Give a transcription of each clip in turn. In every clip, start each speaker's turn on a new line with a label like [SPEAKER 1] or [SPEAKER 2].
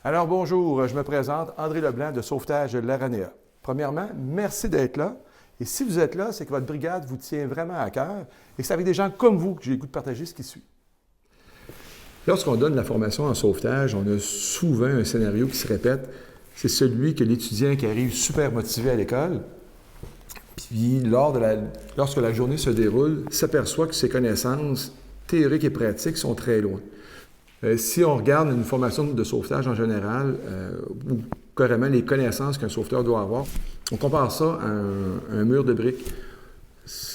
[SPEAKER 1] Alors bonjour, je me présente, André Leblanc de Sauvetage de l'Aranea. Premièrement, merci d'être là. Et si vous êtes là, c'est que votre brigade vous tient vraiment à cœur et que c'est avec des gens comme vous que j'ai le goût de partager ce qui suit. Lorsqu'on donne la formation en sauvetage, on a souvent un scénario qui se répète. C'est celui que l'étudiant qui arrive super motivé à l'école, puis lorsque la journée se déroule, s'aperçoit que ses connaissances théoriques et pratiques sont très loin. Si on regarde une formation de sauvetage en général, ou carrément les connaissances qu'un sauveteur doit avoir, on compare ça à un mur de briques.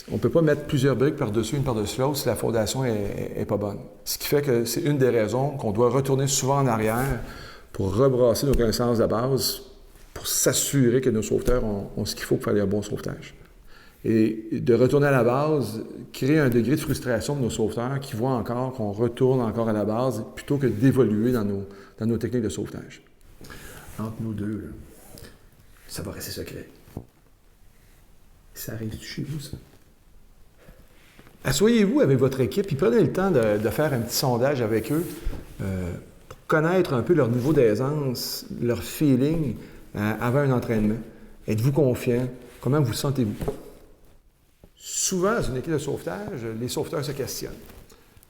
[SPEAKER 1] On ne peut pas mettre plusieurs briques par-dessus, une par-dessus l'autre, si la fondation n'est pas bonne. Ce qui fait que c'est une des raisons qu'on doit retourner souvent en arrière pour rebrasser nos connaissances de base, pour s'assurer que nos sauveteurs ont ce qu'il faut pour faire un bon sauvetage. Et de retourner à la base crée un degré de frustration de nos sauveteurs qui voient encore qu'on retourne encore à la base plutôt que d'évoluer dans nos techniques de sauvetage.
[SPEAKER 2] Entre nous deux, là, ça va rester secret. Ça arrive chez vous, ça?
[SPEAKER 1] Asseyez-vous avec votre équipe et prenez le temps de faire un petit sondage avec eux pour connaître un peu leur niveau d'aisance, leur feeling avant un entraînement. Êtes-vous confiant? Comment vous sentez-vous? Souvent, dans une équipe de sauvetage, les sauveteurs se questionnent.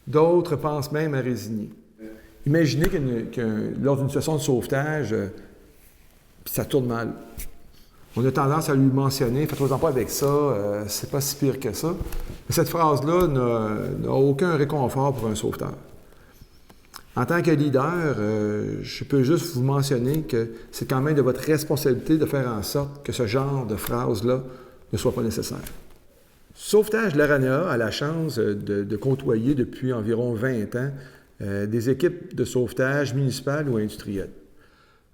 [SPEAKER 1] D'autres pensent même à résigner. Imaginez lors d'une situation de sauvetage, ça tourne mal. On a tendance à lui mentionner « faites-en pas avec ça, c'est pas si pire que ça ». Mais cette phrase-là n'a aucun réconfort pour un sauveteur. En tant que leader, je peux juste vous mentionner que c'est quand même de votre responsabilité de faire en sorte que ce genre de phrase-là ne soit pas nécessaire. Sauvetage de l'Aranea a la chance de côtoyer depuis environ 20 ans des équipes de sauvetage municipales ou industrielles.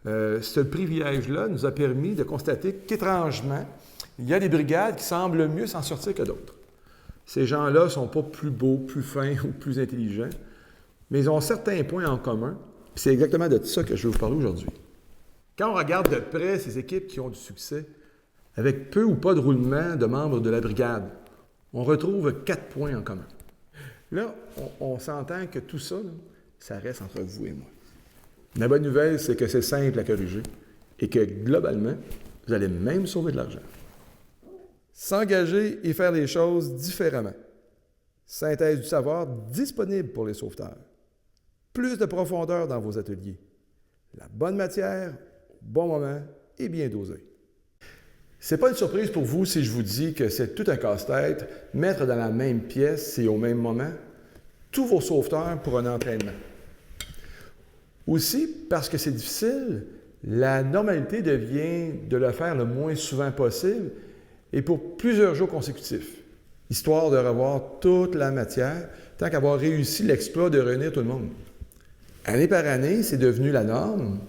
[SPEAKER 1] Ce privilège-là nous a permis de constater qu'étrangement, il y a des brigades qui semblent mieux s'en sortir que d'autres. Ces gens-là ne sont pas plus beaux, plus fins ou plus intelligents, mais ils ont certains points en commun, puis c'est exactement de ça que je vais vous parler aujourd'hui. Quand on regarde de près ces équipes qui ont du succès, avec peu ou pas de roulement de membres de la brigade, on retrouve 4 points en commun. Là, on s'entend que tout ça, ça reste entre vous et moi. La bonne nouvelle, c'est que c'est simple à corriger et que, globalement, vous allez même sauver de l'argent. S'engager et faire les choses différemment. Synthèse du savoir disponible pour les sauveteurs. Plus de profondeur dans vos ateliers. La bonne matière, au bon moment et bien dosée. C'est pas une surprise pour vous si je vous dis que c'est tout un casse-tête, mettre dans la même pièce et au même moment tous vos sauveteurs pour un entraînement. Aussi, parce que c'est difficile, la normalité devient de le faire le moins souvent possible et pour plusieurs jours consécutifs, histoire de revoir toute la matière, tant qu'avoir réussi l'exploit de réunir tout le monde. Année par année, c'est devenu la norme,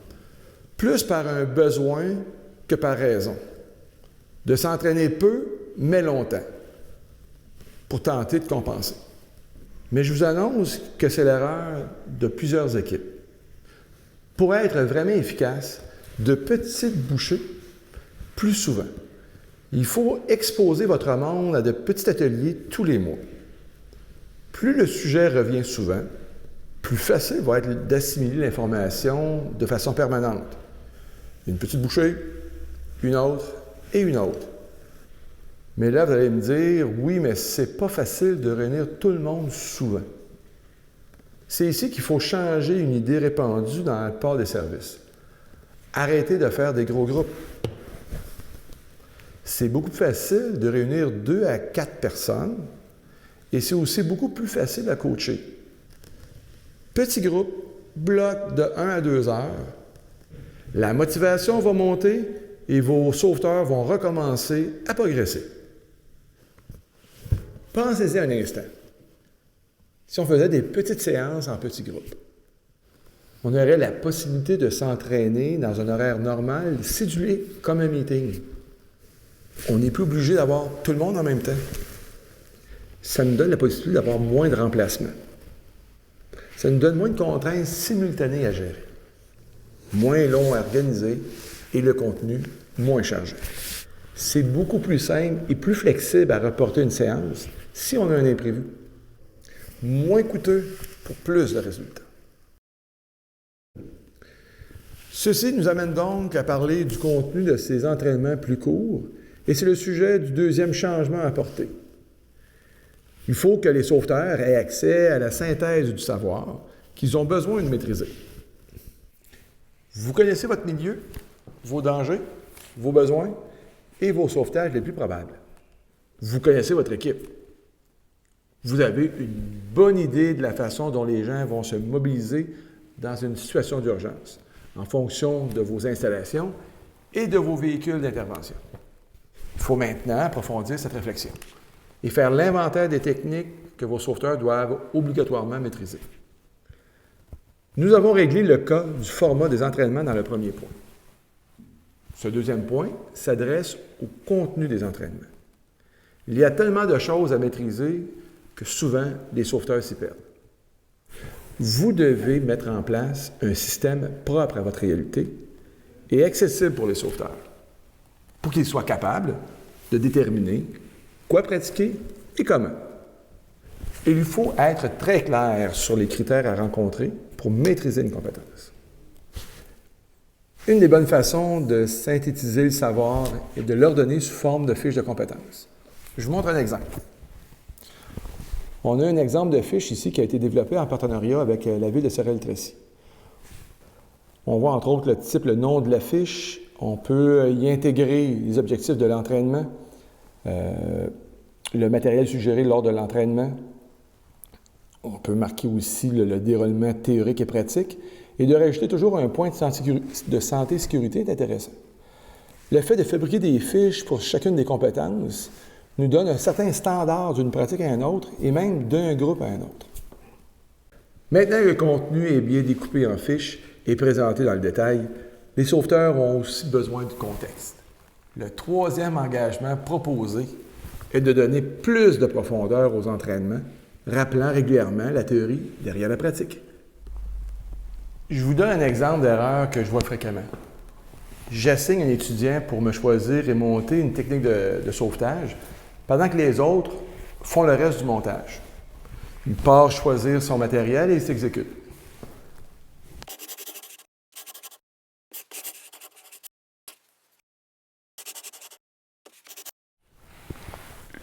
[SPEAKER 1] plus par un besoin que par raison. De s'entraîner peu, mais longtemps, pour tenter de compenser. Mais je vous annonce que c'est l'erreur de plusieurs équipes. Pour être vraiment efficace, de petites bouchées, plus souvent. Il faut exposer votre monde à de petits ateliers tous les mois. Plus le sujet revient souvent, plus facile va être d'assimiler l'information de façon permanente. Une petite bouchée, une autre et une autre. Mais là, vous allez me dire, oui, mais c'est pas facile de réunir tout le monde souvent. C'est ici qu'il faut changer une idée répandue dans le port des services. Arrêtez de faire des gros groupes. C'est beaucoup plus facile de réunir 2 à 4 personnes et c'est aussi beaucoup plus facile à coacher. Petit groupe, bloc de 1 à 2 heures. La motivation va monter et vos sauveteurs vont recommencer à progresser. Pensez-y un instant. Si on faisait des petites séances en petits groupes, on aurait la possibilité de s'entraîner dans un horaire normal, cédulé comme un meeting. On n'est plus obligé d'avoir tout le monde en même temps. Ça nous donne la possibilité d'avoir moins de remplacements. Ça nous donne moins de contraintes simultanées à gérer. Moins long à organiser et le contenu moins chargé. C'est beaucoup plus simple et plus flexible à reporter une séance si on a un imprévu. Moins coûteux pour plus de résultats. Ceci nous amène donc à parler du contenu de ces entraînements plus courts, et c'est le sujet du deuxième changement à apporter. Il faut que les sauveteurs aient accès à la synthèse du savoir qu'ils ont besoin de maîtriser. Vous connaissez votre milieu, vos dangers, vos besoins et vos sauvetages les plus probables. Vous connaissez votre équipe. Vous avez une bonne idée de la façon dont les gens vont se mobiliser dans une situation d'urgence, en fonction de vos installations et de vos véhicules d'intervention. Il faut maintenant approfondir cette réflexion et faire l'inventaire des techniques que vos sauveteurs doivent obligatoirement maîtriser. Nous avons réglé le cas du format des entraînements dans le premier point. Ce deuxième point s'adresse au contenu des entraînements. Il y a tellement de choses à maîtriser que souvent les sauveteurs s'y perdent. Vous devez mettre en place un système propre à votre réalité et accessible pour les sauveteurs, pour qu'ils soient capables de déterminer quoi pratiquer et comment. Il faut être très clair sur les critères à rencontrer pour maîtriser une compétence. Une des bonnes façons de synthétiser le savoir est de l'ordonner sous forme de fiches de compétences. Je vous montre un exemple. On a un exemple de fiche ici qui a été développé en partenariat avec la ville de Sorel-Tracy. On voit entre autres le type, le nom de la fiche. On peut y intégrer les objectifs de l'entraînement, le matériel suggéré lors de l'entraînement. On peut marquer aussi le déroulement théorique et pratique. Et de rajouter toujours un point de santé-sécurité est intéressant. Le fait de fabriquer des fiches pour chacune des compétences nous donne un certain standard d'une pratique à une autre et même d'un groupe à un autre. Maintenant que le contenu est bien découpé en fiches et présenté dans le détail, les sauveteurs ont aussi besoin du contexte. Le troisième engagement proposé est de donner plus de profondeur aux entraînements, rappelant régulièrement la théorie derrière la pratique. Je vous donne un exemple d'erreur que je vois fréquemment. J'assigne un étudiant pour me choisir et monter une technique de sauvetage, pendant que les autres font le reste du montage. Il part choisir son matériel et il s'exécute.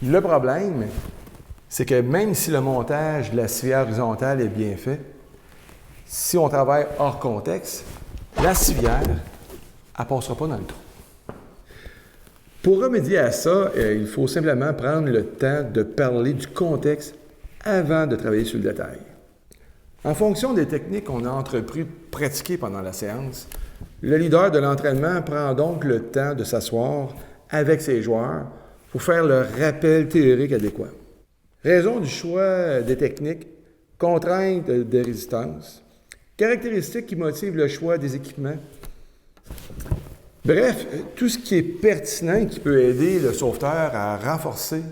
[SPEAKER 1] Le problème, c'est que même si le montage de la civière horizontale est bien fait, si on travaille hors contexte, la civière, elle ne passera pas dans le trou. Pour remédier à ça, il faut simplement prendre le temps de parler du contexte avant de travailler sur le détail. En fonction des techniques qu'on a entrepris de pratiquer pendant la séance, le leader de l'entraînement prend donc le temps de s'asseoir avec ses joueurs pour faire le rappel théorique adéquat. Raison du choix des techniques, contraintes de résistance, caractéristiques qui motivent le choix des équipements. Bref, tout ce qui est pertinent et qui peut aider le sauveteur à renforcer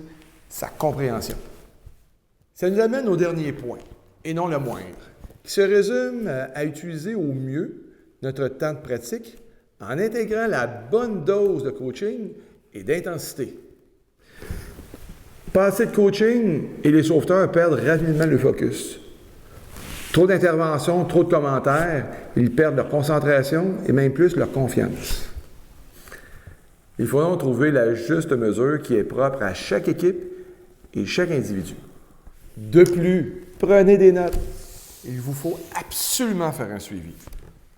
[SPEAKER 1] sa compréhension. Ça nous amène au dernier point, et non le moindre, qui se résume à utiliser au mieux notre temps de pratique en intégrant la bonne dose de coaching et d'intensité. Pas assez de coaching et les sauveteurs perdent rapidement le focus. Trop d'interventions, trop de commentaires, ils perdent leur concentration et même plus leur confiance. Il faut donc trouver la juste mesure qui est propre à chaque équipe et chaque individu. De plus, prenez des notes. Il vous faut absolument faire un suivi.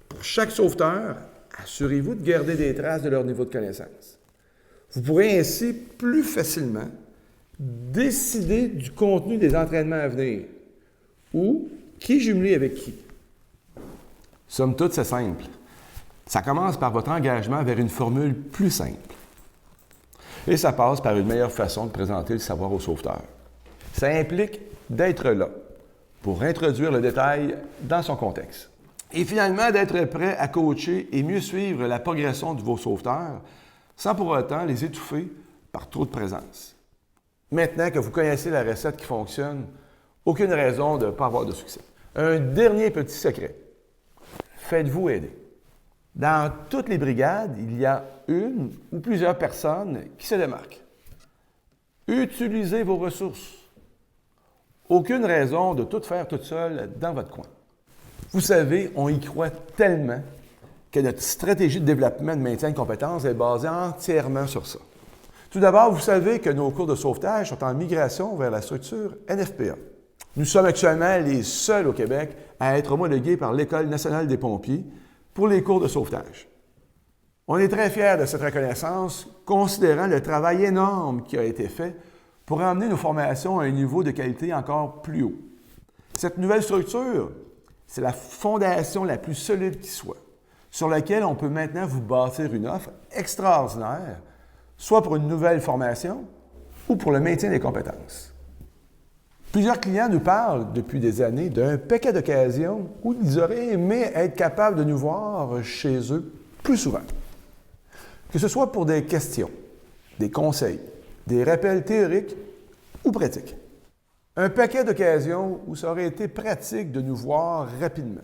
[SPEAKER 1] Pour chaque sauveteur, assurez-vous de garder des traces de leur niveau de connaissance. Vous pourrez ainsi plus facilement décider du contenu des entraînements à venir ou qui jumeler avec qui. Somme toute, c'est simple. Ça commence par votre engagement vers une formule plus simple. Et ça passe par une meilleure façon de présenter le savoir au sauveteur. Ça implique d'être là pour introduire le détail dans son contexte. Et finalement, d'être prêt à coacher et mieux suivre la progression de vos sauveteurs sans pour autant les étouffer par trop de présence. Maintenant que vous connaissez la recette qui fonctionne, aucune raison de ne pas avoir de succès. Un dernier petit secret. Faites-vous aider. Dans toutes les brigades, il y a une ou plusieurs personnes qui se démarquent. Utilisez vos ressources. Aucune raison de tout faire toute seule dans votre coin. Vous savez, on y croit tellement que notre stratégie de développement de maintien de compétences est basée entièrement sur ça. Tout d'abord, vous savez que nos cours de sauvetage sont en migration vers la structure NFPA. Nous sommes actuellement les seuls au Québec à être homologués par l'École nationale des pompiers pour les cours de sauvetage. On est très fiers de cette reconnaissance, considérant le travail énorme qui a été fait pour emmener nos formations à un niveau de qualité encore plus haut. Cette nouvelle structure, c'est la fondation la plus solide qui soit, sur laquelle on peut maintenant vous bâtir une offre extraordinaire, soit pour une nouvelle formation ou pour le maintien des compétences. Plusieurs clients nous parlent depuis des années d'un paquet d'occasions où ils auraient aimé être capables de nous voir chez eux plus souvent. Que ce soit pour des questions, des conseils, des rappels théoriques ou pratiques. Un paquet d'occasions où ça aurait été pratique de nous voir rapidement.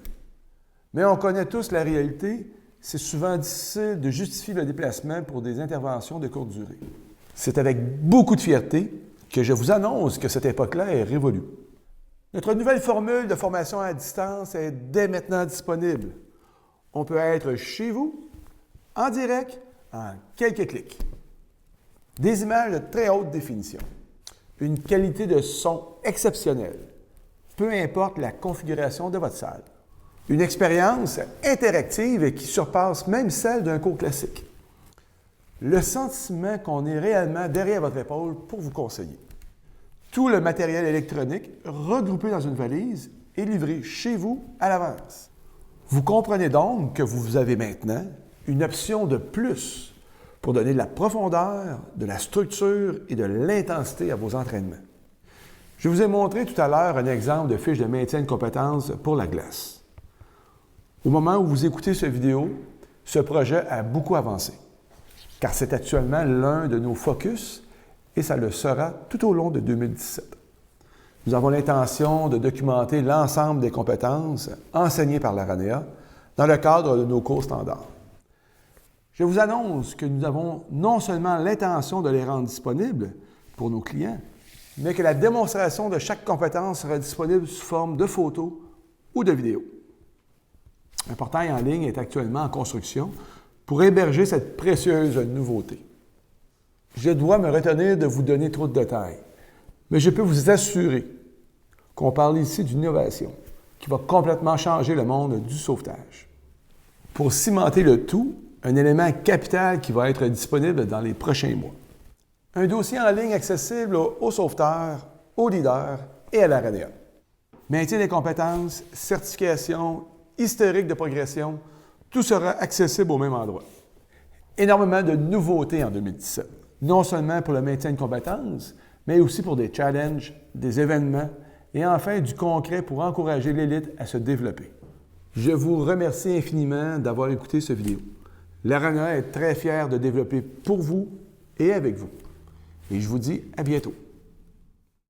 [SPEAKER 1] Mais on connaît tous la réalité, c'est souvent difficile de justifier le déplacement pour des interventions de courte durée. C'est avec beaucoup de fierté que je vous annonce que cette époque-là est révolue. Notre nouvelle formule de formation à distance est dès maintenant disponible. On peut être chez vous, en direct, en quelques clics. Des images de très haute définition. Une qualité de son exceptionnelle, peu importe la configuration de votre salle. Une expérience interactive et qui surpasse même celle d'un cours classique. Le sentiment qu'on est réellement derrière votre épaule pour vous conseiller. Tout le matériel électronique regroupé dans une valise et livré chez vous à l'avance. Vous comprenez donc que vous avez maintenant une option de plus pour donner de la profondeur, de la structure et de l'intensité à vos entraînements. Je vous ai montré tout à l'heure un exemple de fiche de maintien de compétences pour la glace. Au moment où vous écoutez cette vidéo, ce projet a beaucoup avancé, car c'est actuellement l'un de nos focus et ça le sera tout au long de 2017. Nous avons l'intention de documenter l'ensemble des compétences enseignées par l'Aranea dans le cadre de nos cours standards. Je vous annonce que nous avons non seulement l'intention de les rendre disponibles pour nos clients, mais que la démonstration de chaque compétence sera disponible sous forme de photos ou de vidéos. Un portail en ligne est actuellement en construction pour héberger cette précieuse nouveauté. Je dois me retenir de vous donner trop de détails, mais je peux vous assurer qu'on parle ici d'une innovation qui va complètement changer le monde du sauvetage. Pour cimenter le tout, un élément capital qui va être disponible dans les prochains mois. Un dossier en ligne accessible aux sauveteurs, aux leaders et à l'Aranea. Maintien des compétences, certification, historique de progression, tout sera accessible au même endroit. Énormément de nouveautés en 2017, non seulement pour le maintien de compétences, mais aussi pour des challenges, des événements et enfin du concret pour encourager l'élite à se développer. Je vous remercie infiniment d'avoir écouté cette vidéo. L'Aranea est très fier de développer pour vous et avec vous. Et je vous dis à bientôt.